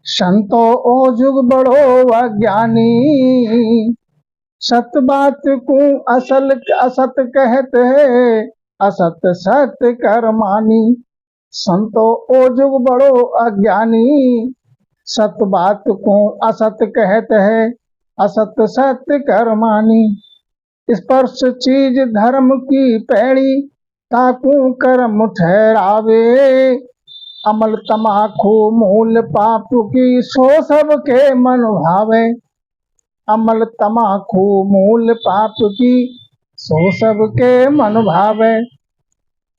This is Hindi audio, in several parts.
संतो ओ जुग बड़ो अज्ञानी, सत बात को असल असत कहते है, असत सत्य कर मानी। संतो ओ जुग बड़ो अज्ञानी, सत बात को असत कहते है, असत सत्य कर मानी। स्पर्श चीज धर्म की पैड़ी, ताकू कर्म ठहरावे। अमल तमाखू मूल पाप की, सो सब के मन भावे। अमल तमाखू मूल पाप की, सो सब के मन भावे।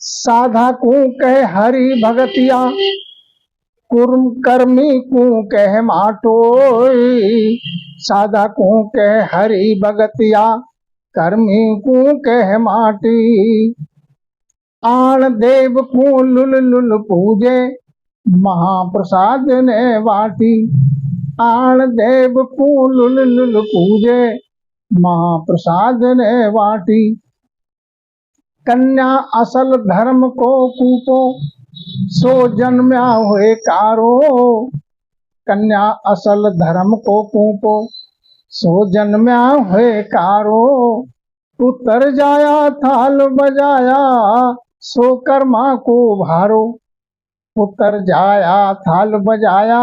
साधा को कह हरि भगतिया, कुर्म कर्मी को कह माटोई। साधा को कह हरि भगतिया, कर्मी को कह माटी। आण देव को लुल लुल पूजे, महाप्रसाद ने बाटी। आण देव को लुल लुल पूजे, महाप्रसाद ने बाटी। कन्या असल धर्म को कूपो, सो जन्म्या हुए कारो। कन्या असल धर्म को कूपो, सो जन्म्या हुए कारो। उतर जाया थाल बजाया, सो कर्मा को भारो। उतर जाया थाल बजाया,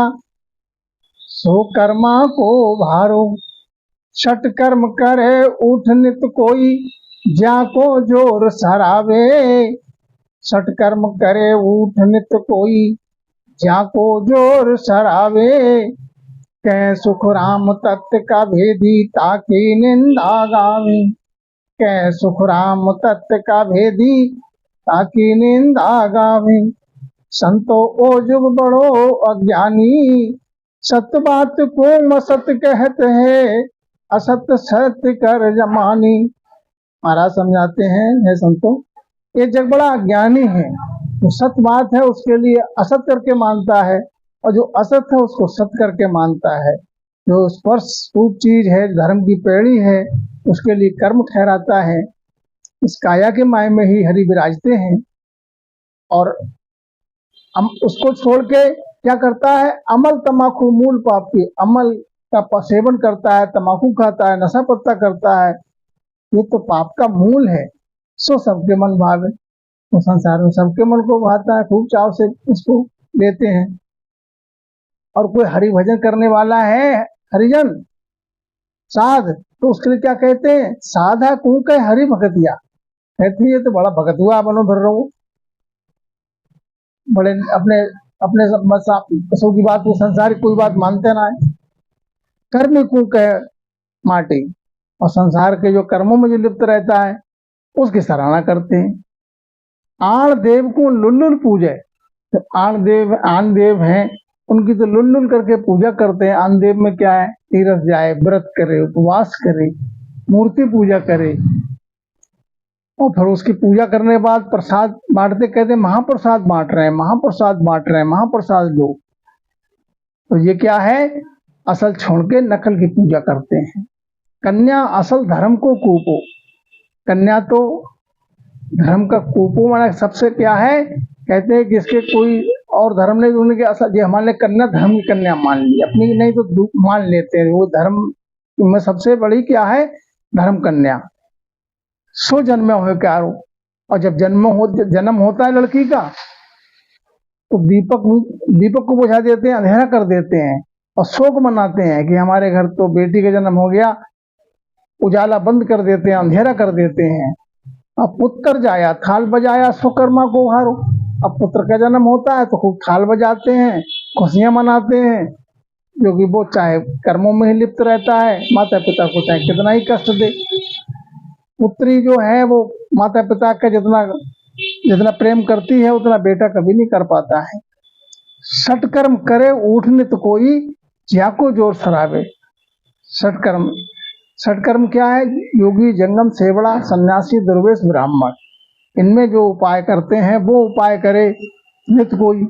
सो कर्मा को भारो। छठ कर्म करे उठ नित कोई, जाको जोर सरावे। छठ कर्म करे उठ नित कोई, जाको जोर सरावे। कह सुख राम तत्व का भेदी, ताकि निंदा गावे। कह सुख राम तत्व का भेदी, ताकि निंदा गावे। संतो ओ जुग बड़ो अज्ञानी, सत बात को असत कहते हैं, असत सत्य कर जमानी। महाराज समझाते हैं, हे संतो, ये जग बड़ा अज्ञानी है। जो सत बात है उसके लिए असत करके मानता है, और जो असत है उसको सत करके मानता है। जो स्पर्श रूप चीज है, धर्म की पेड़ी है, उसके लिए कर्म ठहराता है। इस काया के माय में ही हरि विराजते हैं, और हम उसको छोड़ के क्या करता है, अमल तमाकू मूल पाप की, अमल का सेवन करता है, तमाकू खाता है, नशा पत्ता करता है। ये तो पाप का मूल है। सो सबके मन भावे, तो संसार में सबके मन को भाता है, खूब चाव से उसको लेते हैं। और कोई हरि भजन करने वाला है, हरिजन साध, तो उसके लिए क्या कहते हैं, साधा कू कह हरि भगतिया। कहती है तो बड़ा भगतुआ बनो फिर रहो, बड़े अपने अपने पशु की बात को, संसार की कोई बात मानते ना है। कर्म को कह माटी, और संसार के जो कर्मों में जो लिप्त रहता है उसकी सराहना करते हैं। आण देव को लुल्लुल पूजे, तो आन देव हैं, उनकी तो लुल्लुल करके पूजा करते हैं। आन देव में क्या है, तीर्थ जाए, व्रत करे, उपवास करे, मूर्ति पूजा करे, और फिर उसकी पूजा करने के बाद प्रसाद बांटते, कहते हैं महाप्रसाद बांट रहे हैं, महाप्रसाद बांट रहे हैं, महाप्रसाद लो। तो ये क्या है, असल छोड़ के नकल की पूजा करते हैं। कन्या असल धर्म को कूपो, कन्या तो धर्म का कूपो माना सबसे क्या है, कहते हैं कि इसके कोई और धर्म नहीं, उनके असल ये हमारे कन्या धर्म की कन्या मान ली, अपनी नहीं तो मान लेते हैं। वो धर्म में सबसे बड़ी क्या है, धर्म कन्या। सो जन्म हो क्यारो, और जब जन्म होता है लड़की का, तो दीपक को बुझा देते हैं, अंधेरा कर देते हैं, और शोक मनाते हैं कि हमारे घर तो बेटी का जन्म हो गया। उजाला बंद कर देते हैं, अंधेरा कर देते हैं। अब पुत्र जाया थाल बजाया, स्वकर्मा को हारो। अब पुत्र का जन्म होता है तो खूब थाल बजाते हैं, खुशियां मनाते हैं, जो कि वो चाहे कर्मों में ही लिप्त रहता है, माता पिता को चाहे कितना ही कष्ट दे। पुत्री जो है वो माता पिता का जितना प्रेम करती है, उतना बेटा कभी नहीं कर पाता है। सटकर्म करे उठ नित कोई, ज्याको जोर सरावे। सटकर्म क्या है, योगी, जंगम, सेवड़ा, सन्यासी, दुर्वेश, ब्राह्मण, इनमें जो उपाय करते हैं वो उपाय करे नित कोई,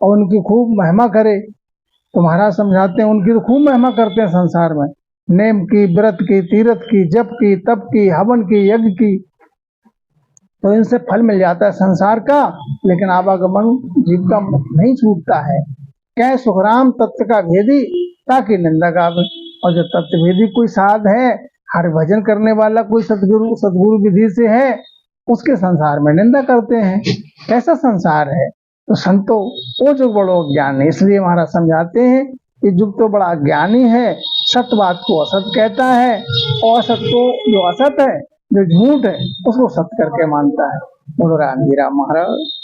और उनकी खूब महिमा करे। तो महाराज समझाते हैं उनकी तो खूब महिमा करते हैं संसार में, नेम की, व्रत की, तीर्थ की, जप की, तप की, हवन की, यज्ञ की। तो इनसे फल मिल जाता है संसार का, लेकिन आवागमन जीव का नहीं छूटता है। कह सुखराम तत्व का भेदी ताकि निंदा गावे। और जो तत्ववेदी कोई साध है, हर भजन करने वाला कोई सदगुरु विधि से है, उसके संसार में निंदा करते हैं। कैसा संसार है? तो संतो वो जो बड़ो ज्ञान है, इसलिए महाराज समझाते हैं कि जुग तो बड़ा ज्ञानी है, सत्य बात को असत कहता है और असत को, जो असत है, जो झूठ है, उसको सत्य करके मानता है। बोलो राम जी राम महाराज।